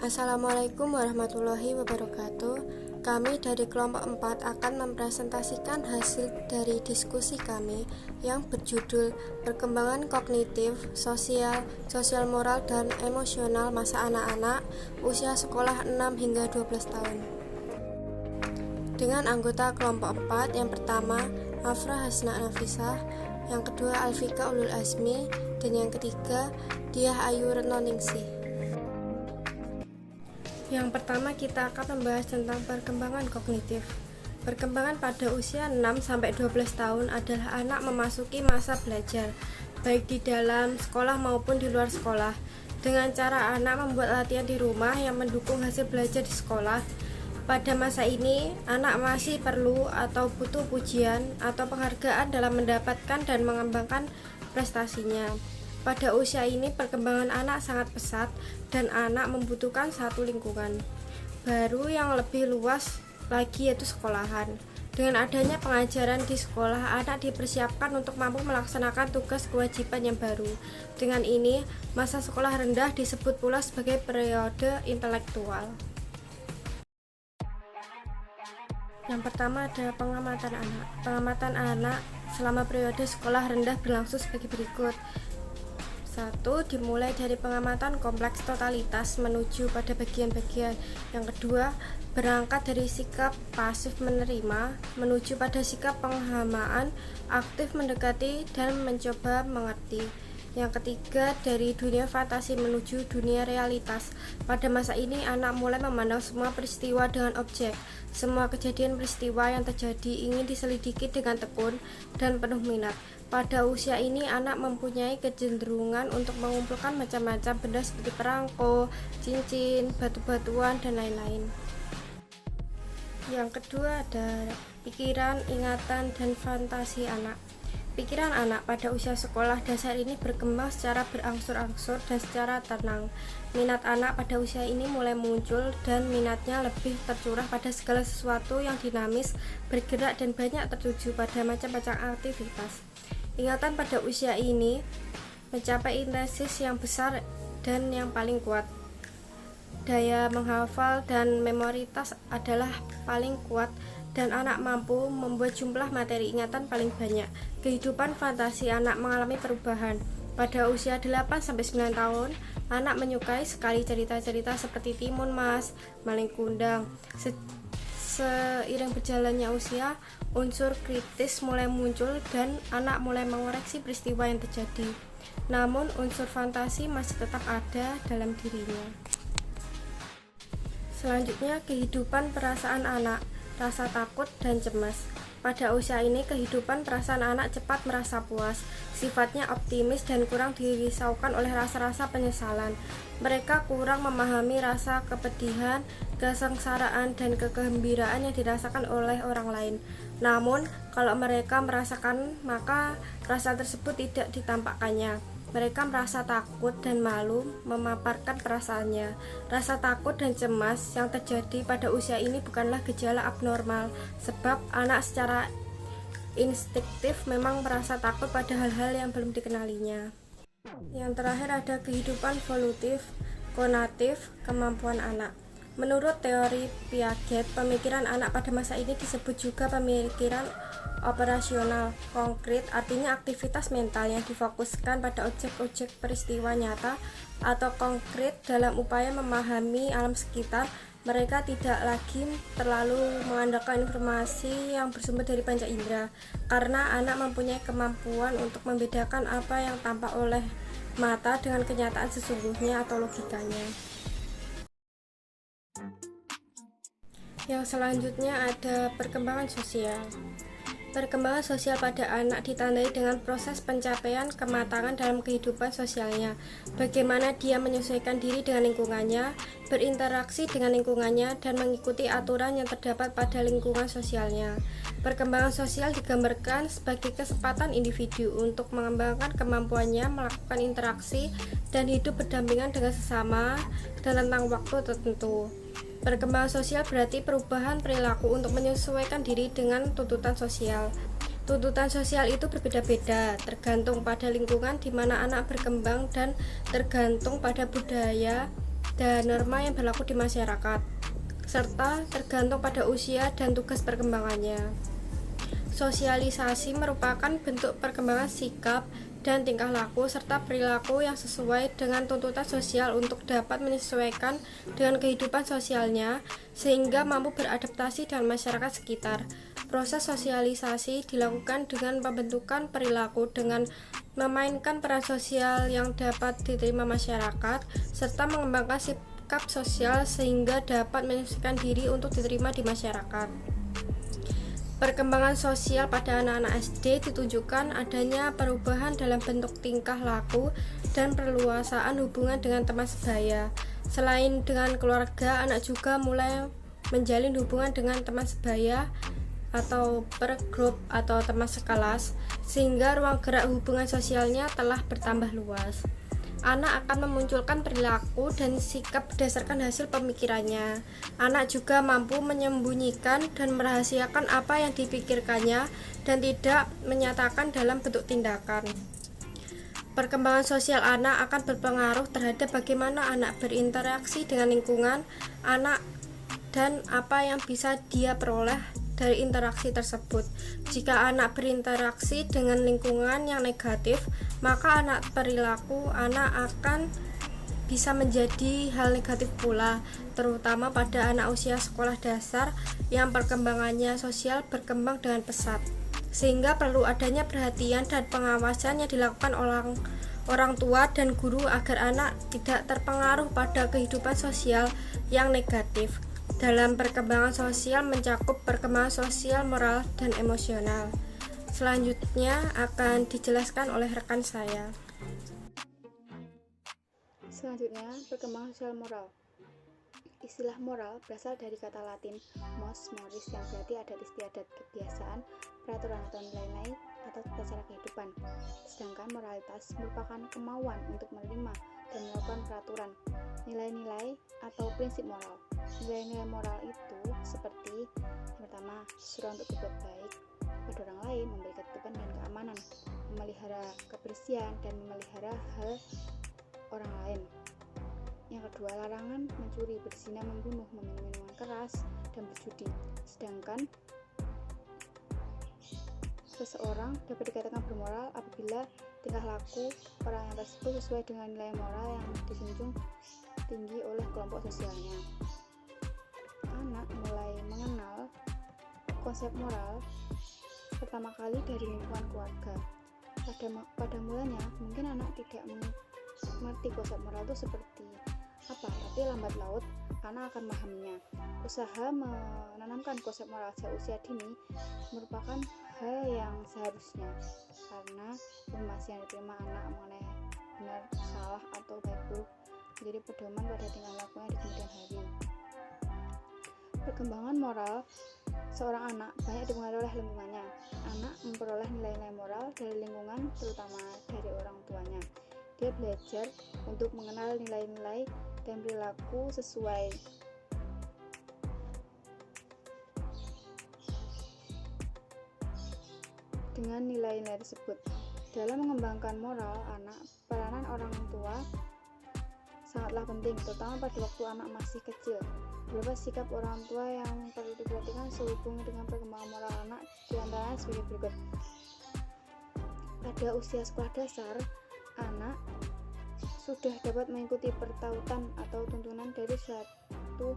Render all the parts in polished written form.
Assalamualaikum warahmatullahi wabarakatuh. Kami dari kelompok 4 akan mempresentasikan hasil dari diskusi kami yang berjudul Perkembangan Kognitif, Sosial, Sosial Moral, dan Emosional Masa Anak-anak Usia Sekolah 6 hingga 12 tahun. Dengan anggota kelompok 4, yang pertama Afra Hasna Nafisah, yang kedua Alfika Ulul Azmi, dan yang ketiga Diah Ayu Retnoningsih. Yang pertama kita akan membahas tentang perkembangan kognitif. Perkembangan pada usia 6-12 tahun adalah anak memasuki masa belajar, baik di dalam sekolah maupun di luar sekolah. Dengan cara anak membuat latihan di rumah yang mendukung hasil belajar di sekolah. Pada masa ini, anak masih perlu atau butuh pujian atau penghargaan dalam mendapatkan dan mengembangkan prestasinya. Pada usia ini perkembangan anak sangat pesat dan anak membutuhkan satu lingkungan baru yang lebih luas lagi, yaitu sekolahan. Dengan adanya pengajaran di sekolah, anak dipersiapkan untuk mampu melaksanakan tugas kewajiban yang baru. Dengan ini, masa sekolah rendah disebut pula sebagai periode intelektual. Yang pertama ada pengamatan anak. Pengamatan anak selama periode sekolah rendah berlangsung sebagai berikut. 1. Dimulai dari pengamatan kompleks totalitas menuju pada bagian-bagian. Yang kedua, berangkat dari sikap pasif menerima menuju pada sikap penghamaan, aktif mendekati dan mencoba mengerti. Yang ketiga, dari dunia fantasi menuju dunia realitas. Pada masa ini, anak mulai memandang semua peristiwa dengan objek. Semua kejadian peristiwa yang terjadi ingin diselidiki dengan tekun dan penuh minat. Pada usia ini, anak mempunyai kecenderungan untuk mengumpulkan macam-macam benda seperti perangko, cincin, batu-batuan, dan lain-lain. Yang kedua ada pikiran, ingatan, dan fantasi anak. Pikiran anak pada usia sekolah dasar ini berkembang secara berangsur-angsur dan secara tenang. Minat anak pada usia ini mulai muncul dan minatnya lebih tercurah pada segala sesuatu yang dinamis, bergerak, dan banyak tertuju pada macam-macam aktivitas. Ingatan pada usia ini mencapai intensitas yang besar dan yang paling kuat. Daya menghafal dan memoritas adalah paling kuat dan anak mampu membuat jumlah materi ingatan paling banyak. Kehidupan fantasi anak mengalami perubahan. Pada usia 8-9 tahun, anak menyukai sekali cerita-cerita seperti Timun Mas, Malin Kundang. Seiring berjalannya usia, unsur kritis mulai muncul dan anak mulai mengoreksi peristiwa yang terjadi. Namun unsur fantasi masih tetap ada dalam dirinya. Selanjutnya, kehidupan perasaan anak, rasa takut dan cemas. Pada usia ini, kehidupan perasaan anak cepat merasa puas, sifatnya optimis dan kurang dirisaukan oleh rasa-rasa penyesalan. Mereka kurang memahami rasa kepedihan, kesengsaraan, dan kegembiraan yang dirasakan oleh orang lain. Namun, kalau mereka merasakan, maka rasa tersebut tidak ditampakkannya. Mereka merasa takut dan malu memaparkan perasaannya. Rasa takut dan cemas yang terjadi pada usia ini bukanlah gejala abnormal, sebab anak secara instiktif memang merasa takut pada hal-hal yang belum dikenalinya. Yang terakhir ada kehidupan volutif, konatif, kemampuan anak. Menurut teori Piaget, pemikiran anak pada masa ini disebut juga pemikiran operasional konkret, artinya aktivitas mental yang difokuskan pada objek-objek peristiwa nyata atau konkret dalam upaya memahami alam sekitar. Mereka tidak lagi terlalu mengandalkan informasi yang bersumber dari panca indera, karena anak mempunyai kemampuan untuk membedakan apa yang tampak oleh mata dengan kenyataan sesungguhnya atau logikanya. Yang selanjutnya ada perkembangan sosial. Perkembangan sosial pada anak ditandai dengan proses pencapaian kematangan dalam kehidupan sosialnya. Bagaimana dia menyesuaikan diri dengan lingkungannya, berinteraksi dengan lingkungannya, dan mengikuti aturan yang terdapat pada lingkungan sosialnya. Perkembangan sosial digambarkan sebagai kesempatan individu untuk mengembangkan kemampuannya melakukan interaksi dan hidup berdampingan dengan sesama dan tentang waktu tertentu. Perkembangan sosial berarti perubahan perilaku untuk menyesuaikan diri dengan tuntutan sosial. Tuntutan sosial itu berbeda-beda, tergantung pada lingkungan di mana anak berkembang dan tergantung pada budaya dan norma yang berlaku di masyarakat, serta tergantung pada usia dan tugas perkembangannya. Sosialisasi merupakan bentuk perkembangan sikap dan tingkah laku serta perilaku yang sesuai dengan tuntutan sosial untuk dapat menyesuaikan dengan kehidupan sosialnya sehingga mampu beradaptasi dengan masyarakat sekitar. Proses sosialisasi dilakukan dengan pembentukan perilaku dengan memainkan peran sosial yang dapat diterima masyarakat serta mengembangkan sikap sosial sehingga dapat menyesuaikan diri untuk diterima di masyarakat. Perkembangan sosial pada anak-anak SD ditunjukkan adanya perubahan dalam bentuk tingkah laku dan perluasaan hubungan dengan teman sebaya. Selain dengan keluarga, anak juga mulai menjalin hubungan dengan teman sebaya atau pergrup atau teman sekelas, sehingga ruang gerak hubungan sosialnya telah bertambah luas. Anak akan memunculkan perilaku dan sikap berdasarkan hasil pemikirannya. Anak juga mampu menyembunyikan dan merahasiakan apa yang dipikirkannya dan tidak menyatakan dalam bentuk tindakan. Perkembangan sosial anak akan berpengaruh terhadap bagaimana anak berinteraksi dengan lingkungan anak dan apa yang bisa dia peroleh dari interaksi tersebut. Jika anak berinteraksi dengan lingkungan yang negatif, maka perilaku anak akan bisa menjadi hal negatif pula, terutama pada anak usia sekolah dasar yang perkembangannya sosial berkembang dengan pesat, sehingga perlu adanya perhatian dan pengawasan yang dilakukan orang tua dan guru agar anak tidak terpengaruh pada kehidupan sosial yang negatif. Dalam perkembangan sosial mencakup perkembangan sosial, moral, dan emosional. Selanjutnya akan dijelaskan oleh rekan saya. Selanjutnya, perkembangan sosial moral. Istilah moral berasal dari kata Latin mos, moris, yang berarti adat istiadat, kebiasaan, peraturan atau nilai-nilai atau tata cara kehidupan. Sedangkan moralitas merupakan kemauan untuk menerima dan melakukan peraturan, nilai-nilai atau prinsip moral. Nilai-nilai moral itu seperti yang pertama, seruan untuk berbuat baik pada orang lain, memberi ketertiban dan keamanan, memelihara kebersihan dan memelihara hal orang lain. Yang kedua, larangan mencuri, berzina, membunuh, meminum minuman keras, dan berjudi. Sedangkan seseorang dapat dikatakan bermoral apabila tingkah laku orang yang tersebut sesuai dengan nilai moral yang dijunjung tinggi oleh kelompok sosialnya. Anak mulai mengenal konsep moral pertama kali dari lingkungan keluarga. Pada mulanya mungkin anak tidak mengerti konsep moral itu seperti apa, tapi lambat laut anak akan memahaminya. Usaha menanamkan konsep moral sejak usia dini merupakan hal yang seharusnya, karena informasi yang diterima anak mengenai benar, salah, atau baik buruk menjadi pedoman pada tingkah lakunya di kemudian hari. Perkembangan moral seorang anak banyak dipengaruhi oleh lingkungannya. Anak memperoleh nilai-nilai moral dari lingkungan, terutama dari orang tuanya. Dia belajar untuk mengenal nilai-nilai dan perilaku sesuai dengan nilai-nilai tersebut. Dalam mengembangkan moral anak, peranan orang tua sangatlah penting, terutama pada waktu anak masih kecil. Beberapa sikap orang tua yang perlu diperhatikan sehubungan dengan perkembangan moral anak diantaranya sebagai berikut. Pada usia sekolah dasar, anak sudah dapat mengikuti pertautan atau tuntunan dari suatu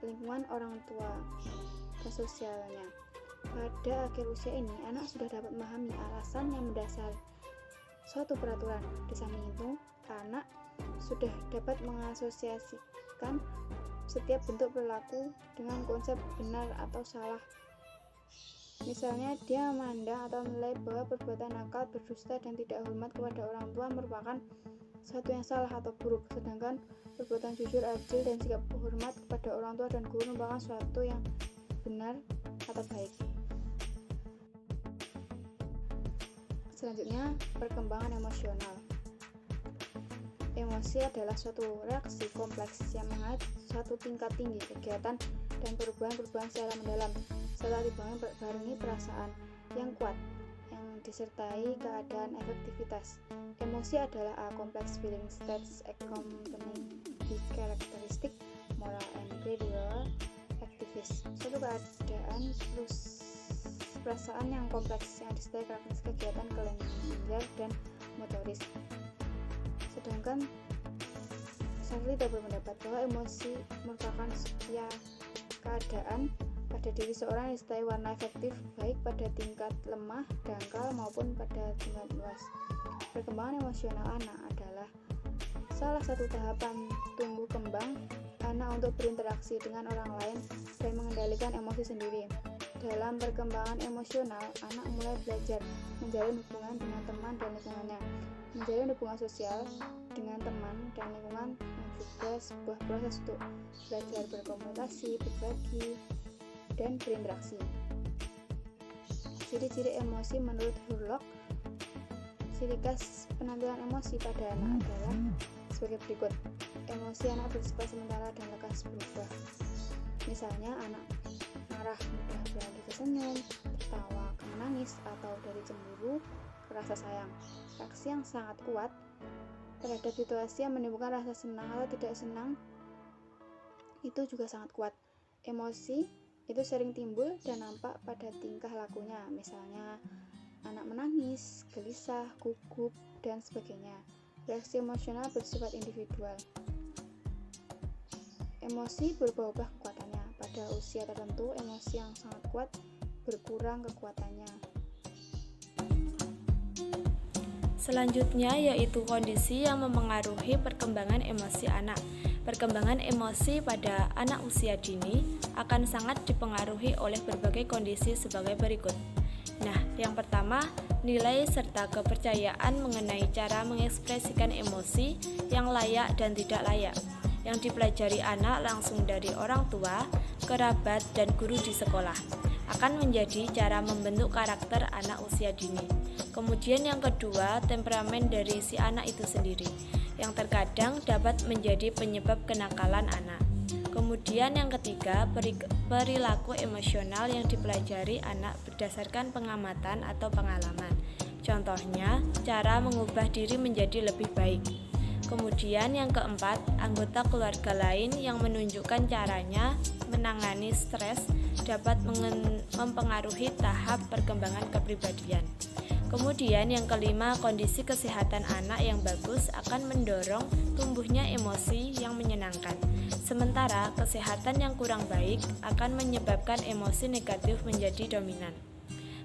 lingkungan orang tua dan sosialnya. Pada akhir usia ini, anak sudah dapat memahami alasan yang mendasari suatu peraturan. Di samping itu, anak sudah dapat mengasosiasikan setiap bentuk perilaku dengan konsep benar atau salah. Misalnya, dia memandang atau menilai bahwa perbuatan nakal, berdusta, dan tidak hormat kepada orang tua merupakan sesuatu yang salah atau buruk, sedangkan perbuatan jujur, adil, dan sikap hormat kepada orang tua dan guru merupakan sesuatu yang benar atau baik. Selanjutnya, perkembangan emosional. Emosi adalah suatu reaksi kompleks yang mengait suatu tingkat tinggi kegiatan dan perubahan-perubahan secara mendalam, serta dibarengi perasaan yang kuat yang disertai keadaan efektivitas. Emosi adalah a complex feeling states accompanying the characteristic moral and gradual activities. Suatu keadaan perasaan yang kompleks yang disertai karakteristik kegiatan kelenjar dan motoris. Sedangkan Sarli tidak berpendapat bahwa emosi merupakan keadaan pada diri seorang yang disertai warna efektif baik pada tingkat lemah, dangkal maupun pada tingkat luas. Perkembangan emosional anak adalah salah satu tahapan tumbuh kembang anak untuk berinteraksi dengan orang lain dan mengendalikan emosi sendiri. Dalam perkembangan emosional, anak mulai belajar menjalin hubungan dengan teman dan lingkungannya. Menjalin hubungan sosial dengan teman dan lingkungan yang juga sebuah proses untuk belajar berkomunikasi, berbagi, dan berinteraksi. Ciri-ciri emosi menurut Hurlock. Ciri khas penampilan emosi pada anak adalah sebagai berikut. Emosi anak bersifat sementara dan lekas berubah. Misalnya anak marah mudah beralih ke senyum, tertawa ke menangis, atau dari cemburu ke rasa sayang. Reaksi yang sangat kuat terhadap situasi yang menimbulkan rasa senang atau tidak senang itu juga sangat kuat. Emosi itu sering timbul dan nampak pada tingkah lakunya, misalnya anak menangis, gelisah, gugup, dan sebagainya. Reaksi emosional bersifat individual. Emosi berubah-ubah kekuatannya. Pada usia tertentu, emosi yang sangat kuat berkurang kekuatannya. Selanjutnya yaitu kondisi yang memengaruhi perkembangan emosi anak. Perkembangan emosi pada anak usia dini akan sangat dipengaruhi oleh berbagai kondisi sebagai berikut. Nah, yang pertama, nilai serta kepercayaan mengenai cara mengekspresikan emosi yang layak dan tidak layak, yang dipelajari anak langsung dari orang tua, kerabat, dan guru di sekolah, akan menjadi cara membentuk karakter anak usia dini. Kemudian yang kedua, temperamen dari si anak itu sendiri, yang terkadang dapat menjadi penyebab kenakalan anak. Kemudian yang ketiga, perilaku emosional yang dipelajari anak berdasarkan pengamatan atau pengalaman. Contohnya, cara mengubah diri menjadi lebih baik. Kemudian yang keempat, anggota keluarga lain yang menunjukkan caranya menangani stres dapat mempengaruhi tahap perkembangan kepribadian. Kemudian yang kelima, kondisi kesehatan anak yang bagus akan mendorong tumbuhnya emosi yang menyenangkan. Sementara kesehatan yang kurang baik akan menyebabkan emosi negatif menjadi dominan.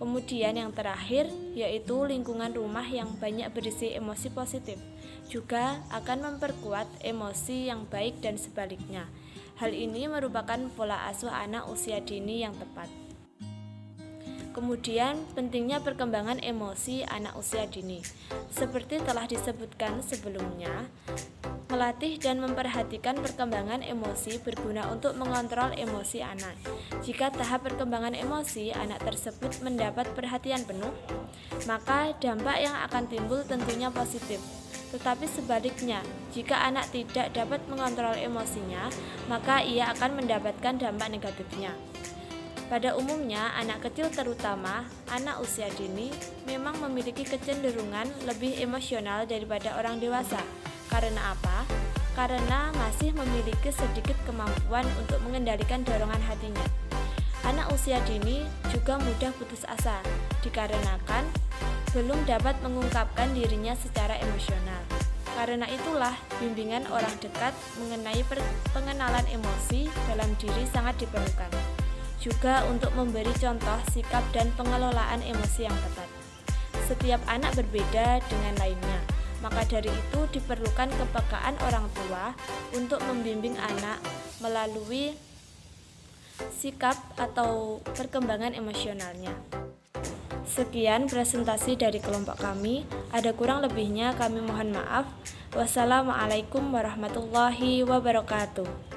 Kemudian yang terakhir yaitu lingkungan rumah yang banyak berisi emosi positif juga akan memperkuat emosi yang baik dan sebaliknya. Hal ini merupakan pola asuh anak usia dini yang tepat. Kemudian pentingnya perkembangan emosi anak usia dini. Seperti telah disebutkan sebelumnya, melatih dan memperhatikan perkembangan emosi berguna untuk mengontrol emosi anak. Jika tahap perkembangan emosi anak tersebut mendapat perhatian penuh, maka dampak yang akan timbul tentunya positif. Tetapi sebaliknya, jika anak tidak dapat mengontrol emosinya, maka ia akan mendapatkan dampak negatifnya. Pada umumnya, anak kecil terutama anak usia dini memang memiliki kecenderungan lebih emosional daripada orang dewasa. Karena apa? Karena masih memiliki sedikit kemampuan untuk mengendalikan dorongan hatinya. Anak usia dini juga mudah putus asa, dikarenakan belum dapat mengungkapkan dirinya secara emosional. Karena itulah, bimbingan orang dekat mengenai pengenalan emosi dalam diri sangat diperlukan. Juga untuk memberi contoh sikap dan pengelolaan emosi yang tepat. Setiap anak berbeda dengan lainnya, maka dari itu diperlukan kepekaan orang tua untuk membimbing anak melalui sikap atau perkembangan emosionalnya. Sekian presentasi dari kelompok kami. Ada kurang lebihnya kami mohon maaf. Wassalamualaikum warahmatullahi wabarakatuh.